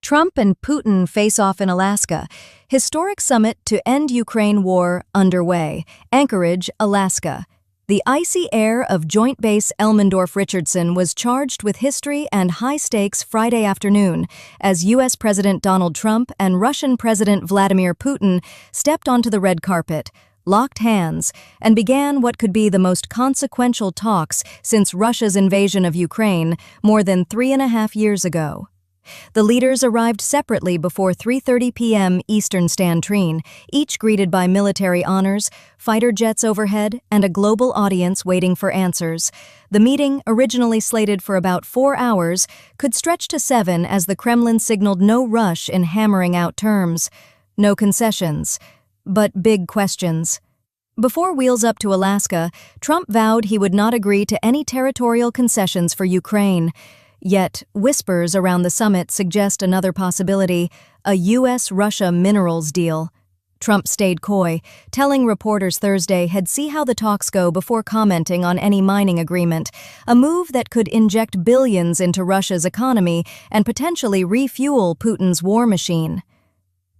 Trump and Putin face off in Alaska. Historic summit to end Ukraine war underway. Anchorage, Alaska. The icy air of Joint Base Elmendorf-Richardson was charged with history and high stakes Friday afternoon as U.S. President Donald Trump and Russian President Vladimir Putin stepped onto the red carpet, locked hands, and began what could be the most consequential talks since Russia's invasion of Ukraine more than 3.5 years ago. The leaders arrived separately before 3:30 p.m. Eastern Standard Time, each greeted by military honors, fighter jets overhead, and a global audience waiting for answers. The meeting, originally slated for about 4 hours, could stretch to 7 as the Kremlin signaled no rush in hammering out terms. No concessions, but big questions. Before wheels up to Alaska, Trump vowed he would not agree to any territorial concessions for Ukraine. Yet, whispers around the summit suggest another possibility, a U.S.-Russia minerals deal. Trump stayed coy, telling reporters Thursday he'd see how the talks go before commenting on any mining agreement, a move that could inject billions into Russia's economy and potentially refuel Putin's war machine.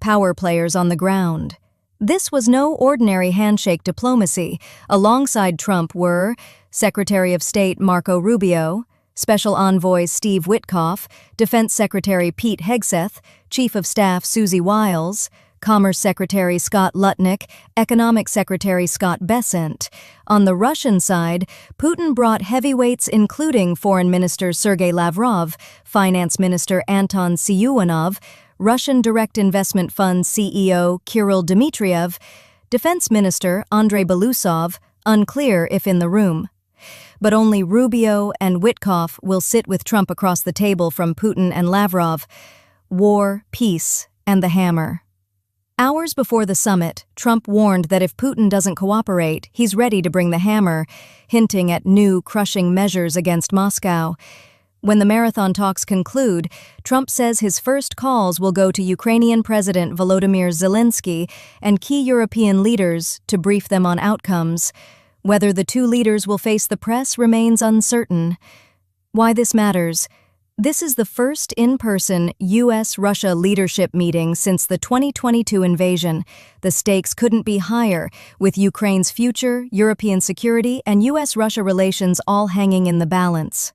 Power players on the ground. This was no ordinary handshake diplomacy. Alongside Trump were Secretary of State Marco Rubio, Special Envoy Steve Witkoff, Defense Secretary Pete Hegseth, Chief of Staff Susie Wiles, Commerce Secretary Scott Lutnick, Economic Secretary Scott Bessent. On the Russian side, Putin brought heavyweights including Foreign Minister Sergei Lavrov, Finance Minister Anton Siluanov, Russian Direct Investment Fund CEO Kirill Dmitriev, Defense Minister Andrei Belousov, unclear if in the room. But only Rubio and Witkoff will sit with Trump across the table from Putin and Lavrov. War, peace, and the hammer. Hours before the summit, Trump warned that if Putin doesn't cooperate, he's ready to bring the hammer, hinting at new, crushing measures against Moscow. When the marathon talks conclude, Trump says his first calls will go to Ukrainian President Volodymyr Zelensky and key European leaders to brief them on outcomes. Whether the two leaders will face the press remains uncertain. Why this matters? This is the first in-person U.S.-Russia leadership meeting since the 2022 invasion. The stakes couldn't be higher, with Ukraine's future, European security, and U.S.-Russia relations all hanging in the balance.